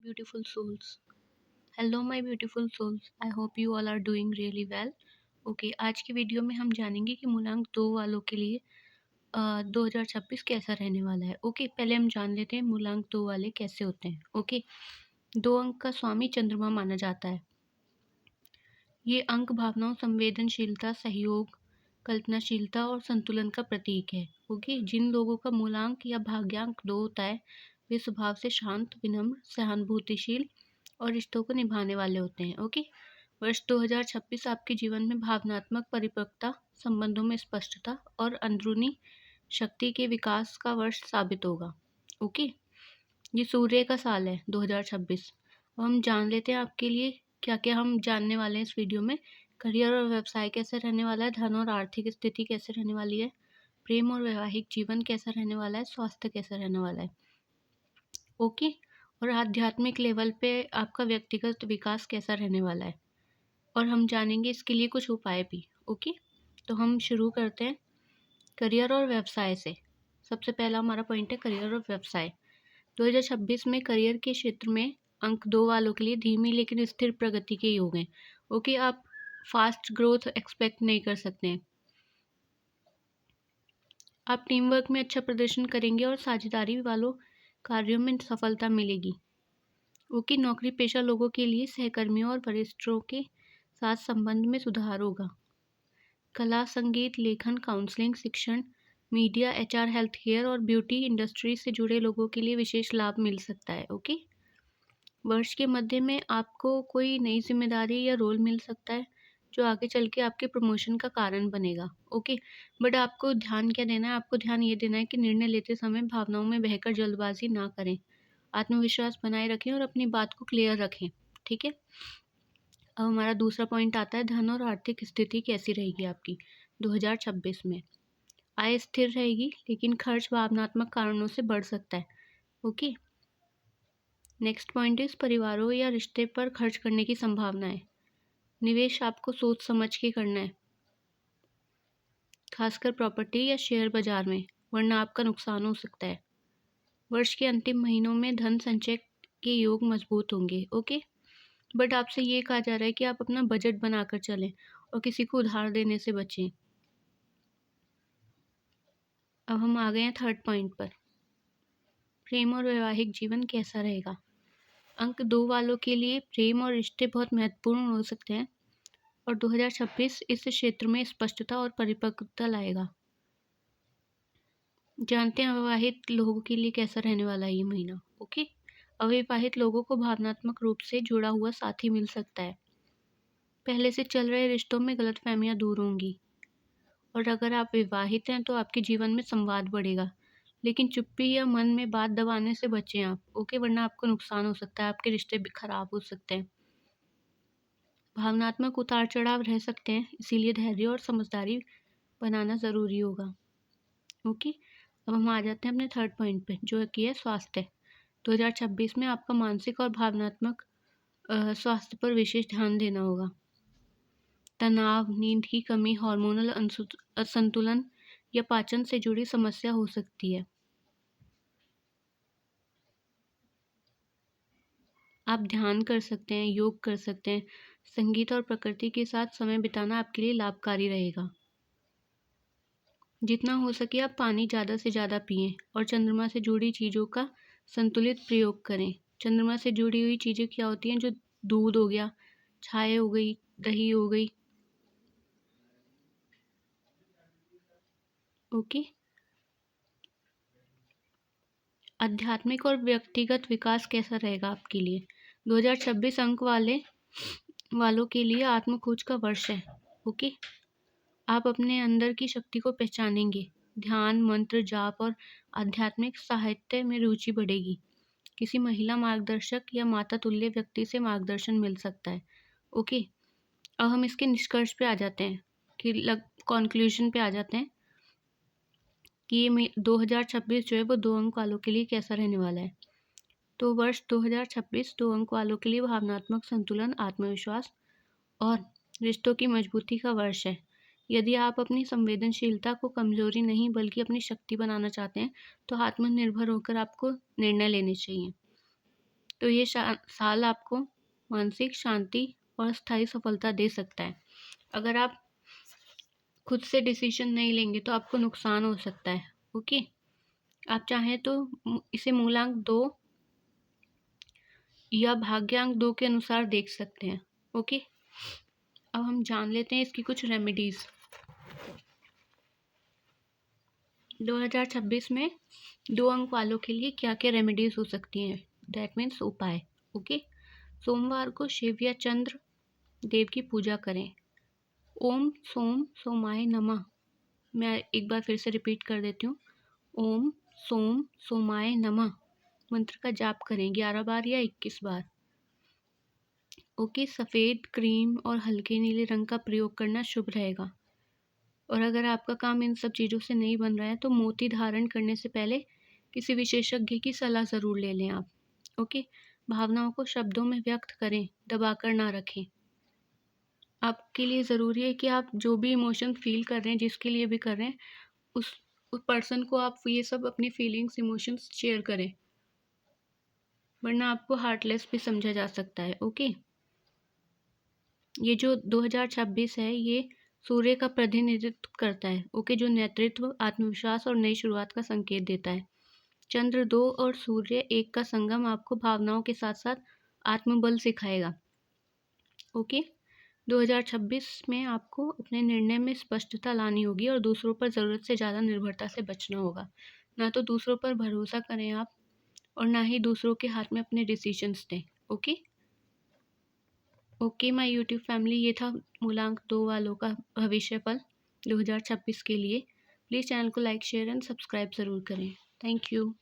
beautiful souls. Hello my beautiful souls. I hope you all are doing really well. Okay आज की video में हम जानेंगे कि मूलांक 2 वालों के लिए 2026 कैसा रहने वाला है। ओके पहले हम जान लेते हैं मूलांक 2 वाले कैसे होते हैं। ओके 2 अंक का स्वामी चंद्रमा माना जाता है। ये अंक भावनाओं, संवेदनशीलता, सहयोग, कल्पनाशीलता और संतुलन का प्रतीक है। ओके जिन लोगों का मूलांक या भाग्यांक 2 होता है वे स्वभाव से शांत, विनम्र, सहानुभूतिशील और रिश्तों को निभाने वाले होते हैं। ओके वर्ष 2026 आपके जीवन में भावनात्मक परिपक्वता, संबंधों में स्पष्टता और अंदरूनी शक्ति के विकास का वर्ष साबित होगा। ओके ये सूर्य का साल है 2026। अब हम जान लेते हैं आपके लिए क्या क्या हम जानने वाले हैं इस वीडियो में। करियर और व्यवसाय कैसे रहने वाला है, धन और आर्थिक स्थिति कैसे रहने वाली है, प्रेम और वैवाहिक जीवन कैसा रहने वाला है, स्वास्थ्य कैसा रहने वाला है। ओके और आध्यात्मिक लेवल पे आपका व्यक्तिगत विकास कैसा रहने वाला है और हम जानेंगे इसके लिए कुछ उपाय भी। ओके तो हम शुरू करते हैं करियर और व्यवसाय से। सबसे पहला हमारा पॉइंट है करियर और व्यवसाय। 2026 में करियर के क्षेत्र में अंक 2 वालों के लिए धीमी लेकिन स्थिर प्रगति के योग हैं। ओके आप फास्ट ग्रोथ एक्सपेक्ट नहीं कर सकते हैं। आप टीम वर्क में अच्छा प्रदर्शन करेंगे और साझेदारी वालों कार्यों में सफलता मिलेगी। ओके नौकरी पेशा लोगों के लिए सहकर्मियों और वरिष्ठों के साथ संबंध में सुधार होगा। कला, संगीत, लेखन, काउंसलिंग, शिक्षण, मीडिया, एचआर, हेल्थ केयर और ब्यूटी इंडस्ट्री से जुड़े लोगों के लिए विशेष लाभ मिल सकता है। ओके वर्ष के मध्य में आपको कोई नई जिम्मेदारी या रोल मिल सकता है जो आगे चल के आपके प्रमोशन का कारण बनेगा। ओके बट आपको ध्यान क्या देना है, आपको ध्यान ये देना है कि निर्णय लेते समय भावनाओं में बहकर जल्दबाजी ना करें, आत्मविश्वास बनाए रखें और अपनी बात को क्लियर रखें। ठीक है अब हमारा दूसरा पॉइंट आता है धन और आर्थिक स्थिति कैसी रहेगी आपकी 2026 में। आय स्थिर रहेगी लेकिन खर्च भावनात्मक कारणों से बढ़ सकता है। ओके नेक्स्ट पॉइंट इस परिवारों या रिश्ते पर खर्च करने की संभावना है। निवेश आपको सोच समझ के करना है, खासकर प्रॉपर्टी या शेयर बाजार में, वरना आपका नुकसान हो सकता है। वर्ष के अंतिम महीनों में धन संचय के योग मजबूत होंगे। ओके बट आपसे ये कहा जा रहा है कि आप अपना बजट बनाकर चलें और किसी को उधार देने से बचें। अब हम आ गए हैं थर्ड पॉइंट पर, प्रेम और वैवाहिक जीवन कैसा रहेगा। अंक 2 वालों के लिए प्रेम और रिश्ते बहुत महत्वपूर्ण हो सकते हैं और 2026 इस क्षेत्र में स्पष्टता और परिपक्वता लाएगा। जानते हैं अविवाहित लोगों के लिए कैसा रहने वाला है ये महीना। ओके अविवाहित लोगों को भावनात्मक रूप से जुड़ा हुआ साथी मिल सकता है। पहले से चल रहे रिश्तों में गलतफहमियां दूर होंगी और अगर आप विवाहित हैं तो आपके जीवन में संवाद बढ़ेगा, लेकिन चुप्पी या मन में बात दबाने से बचें आप। ओके वरना आपको नुकसान हो सकता है, आपके रिश्ते भी खराब हो सकते हैं। भावनात्मक उतार चढ़ाव रह सकते हैं, इसीलिए धैर्य और समझदारी बनाना ज़रूरी होगा। ओके अब हम आ जाते हैं अपने थर्ड पॉइंट पे जो कि है स्वास्थ्य। 2026 में आपका मानसिक और भावनात्मक स्वास्थ्य पर विशेष ध्यान देना होगा। तनाव, नींद की कमी, हार्मोनल असंतुलन या पाचन से जुड़ी समस्या हो सकती है। आप ध्यान कर सकते हैं, योग कर सकते हैं, संगीत और प्रकृति के साथ समय बिताना आपके लिए लाभकारी रहेगा। जितना हो सके आप पानी ज़्यादा से ज़्यादा पिएं और चंद्रमा से जुड़ी चीज़ों का संतुलित प्रयोग करें। चंद्रमा से जुड़ी हुई चीज़ें क्या होती हैं, जो दूध हो गया, चाय हो गई, दही हो गई। ओके आध्यात्मिक और व्यक्तिगत विकास कैसा रहेगा आपके लिए। 2026 अंक वालों के लिए आत्मखोज का वर्ष है। ओके आप अपने अंदर की शक्ति को पहचानेंगे। ध्यान, मंत्र जाप और आध्यात्मिक साहित्य में रुचि बढ़ेगी। किसी महिला मार्गदर्शक या माता तुल्य व्यक्ति से मार्गदर्शन मिल सकता है। ओके अब हम इसके निष्कर्ष पे आ जाते हैं कि कंक्लूजन पे आ जाते हैं कि ये 2026 जो है वो 2 अंक वालों के लिए कैसा रहने वाला है। तो वर्ष 2026 2 अंक वालों के लिए भावनात्मक संतुलन, आत्मविश्वास और रिश्तों की मजबूती का वर्ष है। यदि आप अपनी संवेदनशीलता को कमजोरी नहीं बल्कि अपनी शक्ति बनाना चाहते हैं तो आत्मनिर्भर होकर आपको निर्णय लेने चाहिए। तो ये साल आपको मानसिक शांति और स्थायी सफलता दे सकता है। अगर आप खुद से डिसीजन नहीं लेंगे तो आपको नुकसान हो सकता है। ओके, आप चाहें तो इसे मूलांक 2 या भाग्यांक 2 के अनुसार देख सकते हैं। ओके, अब हम जान लेते हैं इसकी कुछ रेमेडीज। 2026 में 2 अंक वालों के लिए क्या क्या रेमेडीज हो सकती हैं, दैट मीन्स उपाय। ओके, सोमवार को शिव या चंद्र देव की पूजा करें। ओम सोम सोमाय नमः, मैं एक बार फिर से रिपीट कर देती हूँ। ओम सोम सोमाय नमः मंत्र का जाप करें 11 बार या 21 बार। ओके, सफ़ेद, क्रीम और हल्के नीले रंग का प्रयोग करना शुभ रहेगा। और अगर आपका काम इन सब चीज़ों से नहीं बन रहा है तो मोती धारण करने से पहले किसी विशेषज्ञ की सलाह ज़रूर ले लें आप। ओके, भावनाओं को शब्दों में व्यक्त करें, दबाकर ना रखें। आपके लिए ज़रूरी है कि आप जो भी इमोशन फ़ील कर रहे हैं, जिसके लिए भी कर रहे हैं, उस पर्सन को आप ये सब अपनी फीलिंग्स, इमोशंस शेयर करें, वरना आपको हार्टलेस भी समझा जा सकता है। ओके, ये जो 2026 है ये सूर्य का प्रतिनिधित्व करता है। ओके, जो नेतृत्व, आत्मविश्वास और नई शुरुआत का संकेत देता है। चंद्र 2 और सूर्य 1 का संगम आपको भावनाओं के साथ साथ आत्मबल सिखाएगा। ओके, 2026 में आपको अपने निर्णय में स्पष्टता लानी होगी और दूसरों पर ज़रूरत से ज़्यादा निर्भरता से बचना होगा। ना तो दूसरों पर भरोसा करें आप और ना ही दूसरों के हाथ में अपने डिसीजंस दें। Okay, okay my YouTube family, ये था मूलांक 2 वालों का भविष्य फल 2026 के लिए। प्लीज़ चैनल को लाइक, शेयर एंड सब्सक्राइब ज़रूर करें। Thank you.